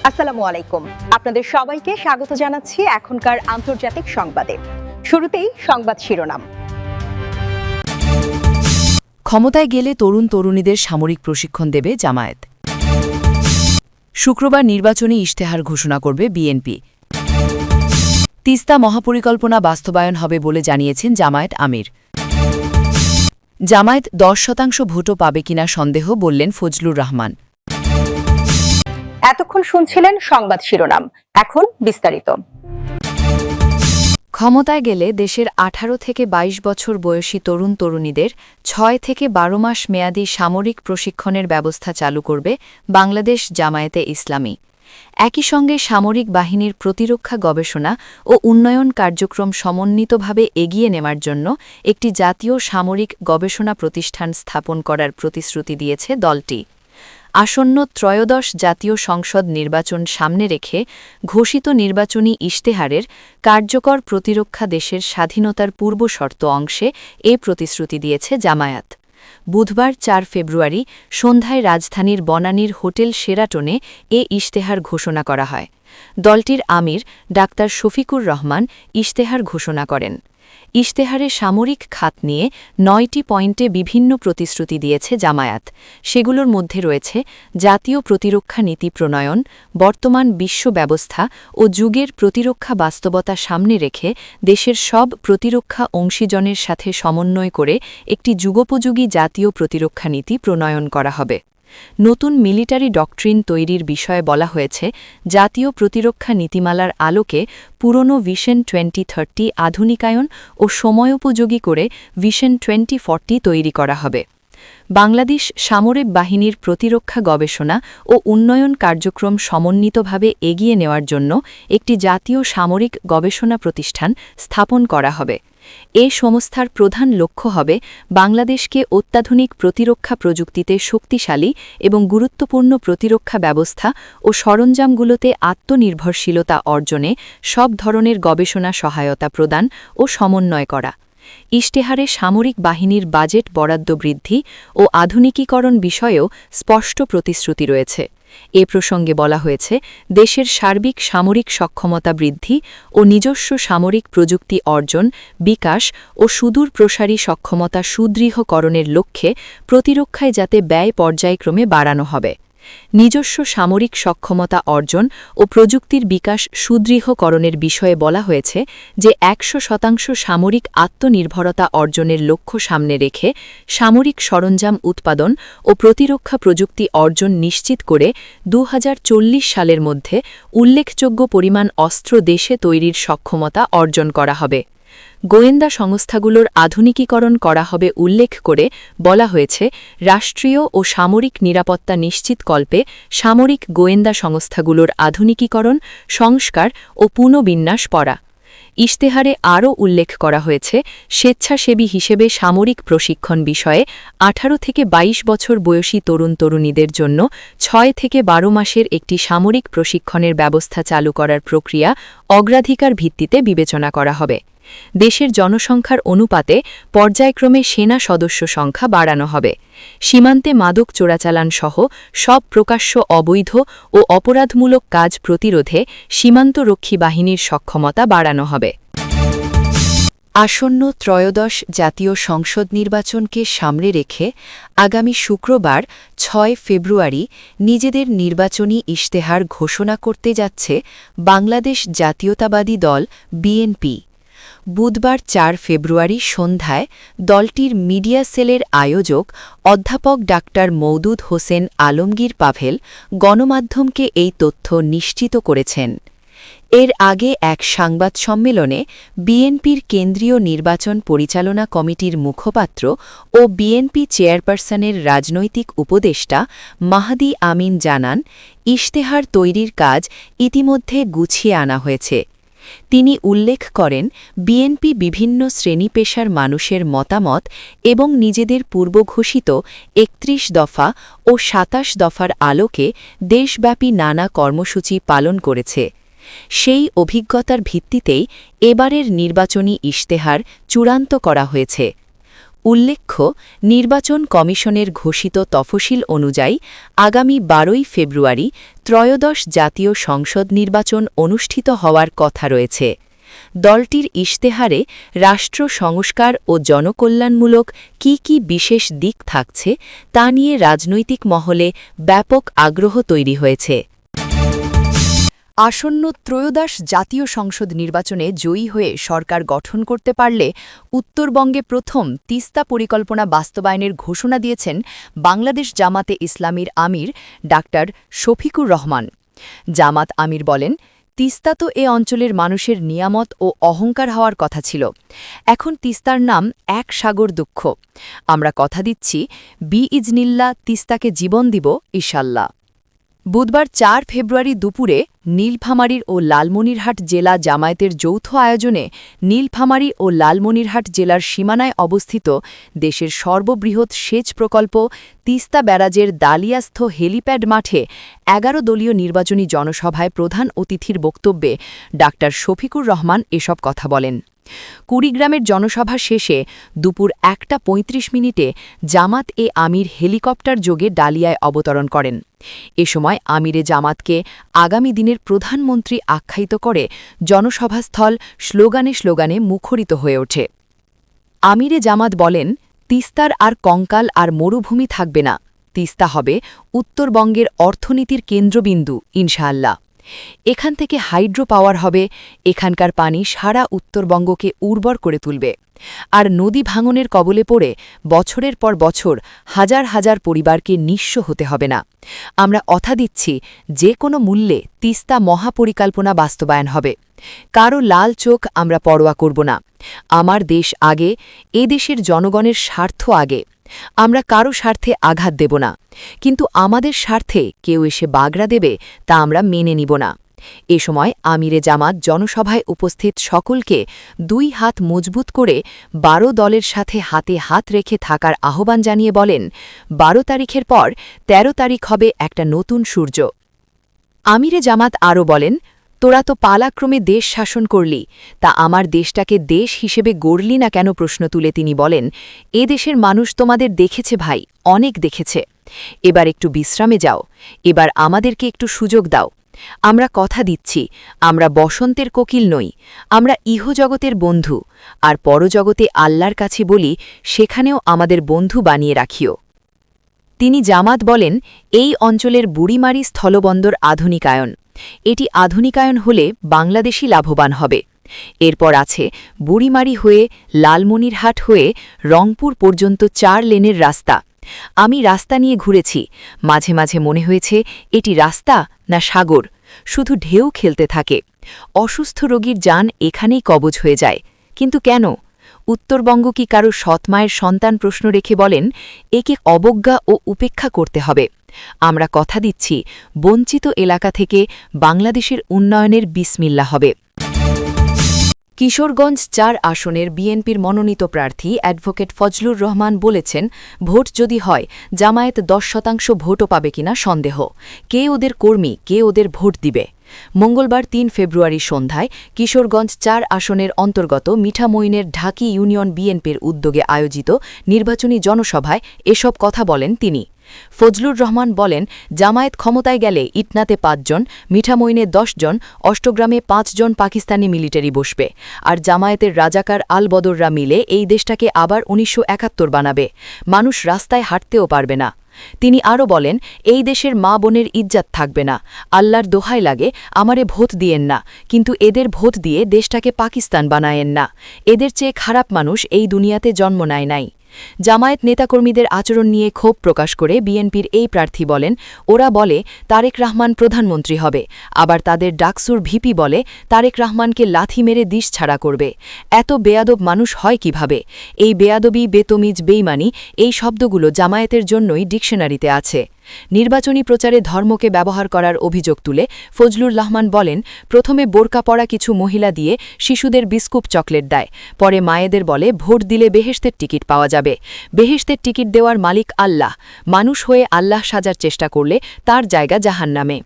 আসসালামু আলাইকুম। আপনাদের সবাইকে স্বাগত জানাচ্ছি এখনকার আন্তর্জাতিক সংবাদে। শুরুতেই সংবাদ শিরোনাম। ক্ষমতায় গেলে তরুণ তরুণীদের সামরিক প্রশিক্ষণ দেবে জামায়াত। শুক্রবার নির্বাচনী ইশতেহার ঘোষণা করবে বিএনপি। তিস্তা মহাপরিকল্পনা বাস্তবায়ন হবে বলে জানিয়েছেন জামায়াত আমির। জামায়াত 10% ভোটও পাবে কিনা সন্দেহ, বললেন ফজলুর রহমান। এতক্ষণ শুনছিলেন সংবাদ শিরোনাম, এখন বিস্তারিত। ক্ষমতায় গেলে দেশের 18 থেকে 22 বছর বয়সী তরুণ তরুণীদের 6 থেকে 12 মাস মেয়াদী সামরিক প্রশিক্ষণের ব্যবস্থা চালু করবে বাংলাদেশ জামায়াতে ইসলামী। একই সঙ্গে সামরিক বাহিনীর প্রতিরক্ষা গবেষণা ও উন্নয়ন কার্যক্রম সমন্বিতভাবে এগিয়ে নেওয়ার জন্য একটি জাতীয় সামরিক গবেষণা প্রতিষ্ঠান স্থাপন করার প্রতিশ্রুতি দিয়েছে দলটি। আসন্ন ত্রয়োদশ জাতীয় সংসদ নির্বাচন সামনে রেখে ঘোষিত নির্বাচনী ইশতেহারের কার্যকর প্রতিরক্ষা দেশের স্বাধীনতার পূর্বশর্ত অংশে এ প্রতিশ্রুতি দিয়েছে জামায়াত। বুধবার 4 ফেব্রুয়ারি সন্ধ্যায় রাজধানীর বনানীর হোটেল শেরাটনে এ ইশতেহার ঘোষণা করা হয়। দলটির আমির ডাক্তার শফিকুর রহমান ইশতেহার ঘোষণা করেন। ইশতেহারে সামরিক খাত নিয়ে 9টি পয়েন্টে বিভিন্ন প্রতিশ্রুতি দিয়েছে জামায়াত। সেগুলোর মধ্যে রয়েছে জাতীয় প্রতিরক্ষা নীতি প্রণয়ন, বর্তমান বিশ্ব ব্যবস্থা ও যুগের প্রতিরক্ষা বাস্তবতা সামনে রেখে দেশের সব প্রতিরক্ষা অংশীজনের সাথে সমন্বয় করে একটি যুগোপযোগী জাতীয় প্রতিরক্ষা নীতি প্রণয়ন করা হবে। নতুন মিলিটারি ডকট্রিন তৈরির বিষয়ে বলা হয়েছে, জাতীয় প্রতিরক্ষা নীতিমালার আলোকে পুরনো ভিশন 2030 আধুনিকায়ন ও সময়োপযোগী করে ভিশন 2040 তৈরি করা হবে। বাংলাদেশ সামরিক বাহিনীর প্রতিরক্ষা গবেষণা ও উন্নয়ন কার্যক্রম সমন্বিতভাবে এগিয়ে নেওয়ার জন্য একটি জাতীয় সামরিক গবেষণা প্রতিষ্ঠান স্থাপন করা হবে। এ সংস্থার প্রধান লক্ষ্য হবে বাংলাদেশকে অত্যাধুনিক প্রতিরক্ষা প্রযুক্তিতে শক্তিশালী এবং গুরুত্বপূর্ণ প্রতিরক্ষা ব্যবস্থা ও সরঞ্জামগুলোতে আত্মনির্ভরশীলতা অর্জনে সব ধরনের গবেষণা সহায়তা প্রদান ও সমন্বয় করা। ইশতেহারে সামরিক বাহিনীর বাজেট বরাদ্দ বৃদ্ধি ও আধুনিকীকরণ বিষয়েও স্পষ্ট প্রতিশ্রুতি রয়েছে। এ প্রসঙ্গে বলা হয়েছে, দেশের সার্বিক সামরিক সক্ষমতা বৃদ্ধি ও নিজস্ব সামরিক প্রযুক্তি অর্জন, বিকাশ ও সুদূর প্রসারী সক্ষমতা সুদৃঢ়করণের লক্ষ্যে প্রতিরক্ষায় যাতে ব্যয় পর্যায়ক্রমে বাড়ানো হবে। নিজস্ব সামরিক সক্ষমতা অর্জন ও প্রযুক্তির বিকাশ সুদৃঢ়করণের বিষয়ে বলা হয়েছে যে 100% সামরিক আত্মনির্ভরতা অর্জনের লক্ষ্য সামনে রেখে সামরিক সরঞ্জাম উৎপাদন ও প্রতিরক্ষা প্রযুক্তি অর্জন নিশ্চিত করে 2040 সালের মধ্যে উল্লেখযোগ্য পরিমাণ অস্ত্র দেশে তৈরির সক্ষমতা অর্জন করা হবে। গোয়েন্দা সংস্থাগুলোর আধুনিকীকরণ করা হবে উল্লেখ করে বলা হয়েছে, রাষ্ট্রীয় ও সামরিক নিরাপত্তা নিশ্চিতকল্পে সামরিক গোয়েন্দা সংস্থাগুলোর আধুনিকীকরণ, সংস্কার ও পুনর্বিন্যাস করা। ইশতেহারে আরও উল্লেখ করা হয়েছে, স্বেচ্ছাসেবী হিসেবে সামরিক প্রশিক্ষণ বিষয়ে 18 থেকে 22 বছর বয়সী তরুণ তরুণীদের জন্য 6 থেকে 12 মাসের একটি সামরিক প্রশিক্ষণের ব্যবস্থা চালু করার প্রক্রিয়া অগ্রাধিকার ভিত্তিতে বিবেচনা করা হবে। দেশের জনসংখ্যার অনুপাতে পর্যায়ক্রমে সেনা সদস্য সংখ্যা বাড়ানো হবে। সীমান্তে মাদক চোরাচালান সহ সব প্রকাশ্য অবৈধ ও অপরাধমূলক কাজ প্রতিরোধে সীমান্তরক্ষী বাহিনীর সক্ষমতা বাড়ানো হবে। আসন্ন ত্রয়োদশ জাতীয় সংসদ নির্বাচনকে সামনে রেখে আগামী শুক্রবার 6 ফেব্রুয়ারি নিজেদের নির্বাচনী ইশতেহার ঘোষণা করতে যাচ্ছে বাংলাদেশ জাতীয়তাবাদী দল বিএনপি। বুধবার 4 ফেব্রুয়ারি সন্ধ্যায় দলটির মিডিয়া সেলের আয়োজক অধ্যাপক ডাক্তার মওদুদ হোসেন আলমগীর পাভেল গণমাধ্যমকে এই তথ্য নিশ্চিত করেছেন। এর আগে এক সংবাদ সম্মেলনে বিএনপির কেন্দ্রীয় নির্বাচন পরিচালনা কমিটির মুখপাত্র ও বিএনপি চেয়ারপারসনের রাজনৈতিক উপদেষ্টা মাহদি আমিন জানান, ইশতেহার তৈরির কাজ ইতিমধ্যে গুছিয়ে আনা হয়েছে। তিনি উল্লেখ করেন, বিএনপি বিভিন্ন শ্রেণী পেশার মানুষের মতামত এবং নিজেদের পূর্বঘোষিত 31 দফা ও 27 দফার আলোকে দেশব্যাপী নানা কর্মসূচি পালন করেছে। সেই অভিজ্ঞতার ভিত্তিতেই এবারের নির্বাচনী ইশতেহার চূড়ান্ত করা হয়েছে। উল্লেখ্য, নির্বাচন কমিশনের ঘোষিত তফসিল অনুযায়ী আগামী ১২ই ফেব্রুয়ারি ত্রয়োদশ জাতীয় সংসদ নির্বাচন অনুষ্ঠিত হওয়ার কথা রয়েছে। দলটির ইশতেহারে রাষ্ট্র সংস্কার ও জনকল্যাণমূলক কি বিশেষ দিক থাকছে তা নিয়ে রাজনৈতিক মহলে ব্যাপক আগ্রহ তৈরি হয়েছে। আসন্ন ত্রয়োদশ জাতীয় সংসদ নির্বাচনে জয়ী হয়ে সরকার গঠন করতে পারলে উত্তরবঙ্গে প্রথম তিস্তা পরিকল্পনা বাস্তবায়নের ঘোষণা দিয়েছেন বাংলাদেশ জামাতে ইসলামীর আমির ডাক্তার শফিকুর রহমান। জামাত আমির বলেন, তিস্তা তো এ অঞ্চলের মানুষের নিয়ামত ও অহংকার হওয়ার কথা ছিল। এখন তিস্তার নাম এক সাগর দুঃখ। আমরা কথা দিচ্ছি বিইজনিল্লাহ তিস্তাকে জীবন দিব ইনশাল্লাহ। বুধবার ৪ ফেব্রুয়ারি দুপুরে নীলফামারীর ও লালমনিরহাট জেলা জামায়াতের যৌথ আয়োজনে নীলফামারী ও লালমনিরহাট জেলার সীমানায় অবস্থিত দেশের সর্ববৃহৎ সেচ প্রকল্প তিস্তা ব্যারাজের দালিয়াস্থ হেলিপ্যাড মাঠে ১১ দলীয় নির্বাচনী জনসভায় প্রধান অতিথির বক্তব্যে ডাক্তার শফিকুর রহমান এসব কথা বলেন। কুড়িগ্রামের জনসভা শেষে দুপুর ১টা ৩৫ জামাত এ আমির হেলিকপ্টার যোগে ডালিয়ায় অবতরণ করেন। এ সময় আমিরে জামাতকে আগামী দিনের প্রধানমন্ত্রী আখ্যায়িত করে জনসভাস্থল স্লোগানে মুখরিত হয়ে ওঠে। আমিরে জামাত বলেন, তিস্তার আর কঙ্কাল আর মরুভূমি থাকবে না, তিস্তা হবে উত্তরবঙ্গের অর্থনীতির কেন্দ্রবিন্দু ইনশাআল্লাহ। এখান থেকে হাইড্রো পাওয়ার হবে, এখানকার পানি সারা উত্তরবঙ্গকে উর্বর করে তুলবে। আর নদী ভাঙনের কবলে পড়ে বছরের পর বছর হাজার হাজার পরিবারকে নিঃস্ব হতে হবে না। আমরা কথা দিচ্ছি যে কোনো মূল্যে তিস্তা মহাপরিকল্পনা বাস্তবায়ন হবে। কারো লাল চোখ আমরা পরোয়া করব না। আমার দেশ আগে, এ দেশের জনগণের স্বার্থ আগে। আমরা কারো স্বার্থে আঘাত দেব না, কিন্তু আমাদের স্বার্থে কেউ এসে বাগড়া দেবে তা আমরা মেনে নিব না। এ সময় আমিরে জামাত জনসভায় উপস্থিত সকলকে ২ হাত মজবুত করে ১২ দলের সাথে হাতে হাত রেখে থাকার আহ্বান জানিয়ে বলেন, ১২ তারিখের পর ১৩ তারিখ হবে একটা নতুন সূর্য। আমিরে জামাত আরও বলেন, তোরা তো পালাক্রমে দেশ শাসন করলি, তা আমার দেশটাকে দেশ হিসেবে গড়লি না কেন? প্রশ্ন তুলে তিনি বলেন, এ দেশের মানুষ তোমাদের দেখেছে ভাই, অনেক দেখেছে। এবার একটু বিশ্রামে যাও, এবার আমাদেরকে একটু সুযোগ দাও। আমরা কথা দিচ্ছি, আমরা বসন্তের কোকিল নই, আমরা ইহজগতের বন্ধু, আর পরজগতে আল্লাহর কাছে বলি সেখানেও আমাদের বন্ধু বানিয়ে রাখিও। তিনি জামাত বলেন, এই অঞ্চলের বুড়িমারি স্থলবন্দর আধুনিকায়ন। এটি আধুনিকায়ন হলে বাংলাদেশই লাভবান হবে। এরপর আছে বুড়িমারি হয়ে লালমনিরহাট হয়ে রংপুর পর্যন্ত ৪ লেনের রাস্তা। আমি রাস্তা নিয়ে ঘুরেছি, মাঝে মাঝে মনে হয়েছে এটি রাস্তা না সাগর, শুধু ঢেউ খেলতে থাকে। অসুস্থ রোগীর যান এখানেই কবজ হয়ে যায়। কিন্তু কেন? উত্তরবঙ্গ কি কারো সৎমায়ের সন্তান? প্রশ্ন রেখে বলেন, একে অবজ্ঞা ও উপেক্ষা করতে হবে। আমরা কথা দিচ্ছি বঞ্চিত এলাকা থেকে বাংলাদেশের উন্নয়নের বিসমিল্লাহ হবে। কিশোরগঞ্জ ৪ আসনের বিএনপির মনোনীত প্রার্থী অ্যাডভোকেট ফজলুর রহমান বলেছেন, ভোট যদি হয় জামায়াত ১০% ভোটও পাবে কিনা সন্দেহ। কে ওদের কর্মী, কে ওদের ভোট দিবে? মঙ্গলবার ৩ ফেব্রুয়ারি সন্ধ্যায় কিশোরগঞ্জ ৪ আসনের অন্তর্গত মিঠামইনের ঢাকি ইউনিয়ন বিএনপির উদ্যোগে আয়োজিত নির্বাচনী জনসভায় এসব কথা বলেন তিনি। ফজলুর রহমান বলেন, জামায়াত ক্ষমতায় গেলে ইটনাতে ৫ জন, মিঠামইনে ১০ জন, অষ্টগ্রামে ৫ জন পাকিস্তানি মিলিটারি বসবে। আর জামায়াতের রাজাকার আল বদররা মিলে এই দেশটাকে আবার ১৯৭১ বানাবে। মানুষ রাস্তায় হাঁটতেও পারবে না। তিনি আরও বলেন, এই দেশের মা বোনের ইজ্জাত থাকবে না। আল্লাহর দোহাই লাগে, আমারে ভোট দিয়েন না, কিন্তু এদের ভোট দিয়ে দেশটাকে পাকিস্তান বানায়েন না। এদের চেয়ে খারাপ মানুষ এই দুনিয়াতে জন্ম নেয় নাই। জামায়াত নেতাকর্মীদের আচরণ নিয়ে ক্ষোভ প্রকাশ করে বিএনপির এই প্রার্থী বলেন, ওরা বলে তারেক রহমান প্রধানমন্ত্রী হবে, আবার তাদের ডাকসুর ভিপি বলে তারেক রহমানকে লাথি মেরে দিশ ছাড়া করবে। এত বেয়াদব মানুষ হয় কিভাবে? এই বেয়াদবি, বেতমিজ, বেইমানি এই শব্দগুলো জামায়াতের জন্যই ডিকশনারিতে আছে। নির্বাচনী প্রচারে ধর্মকে ব্যবহার করার অভিযোগ তুলে ফজলুর রহমান বলেন, প্রথমে বোরকা পরা কিছু মহিলা দিয়ে শিশুদের বিস্কুপ চকলেট দেয়, পরে মায়েদের বলে ভোট দিলে বেহেশতের টিকিট পাওয়া যাবে। বেহেশতের টিকিট দেওয়ার মালিক আল্লাহ। মানুষ হয়ে আল্লাহ সাজার চেষ্টা করলে তার জায়গা জাহান্নামে।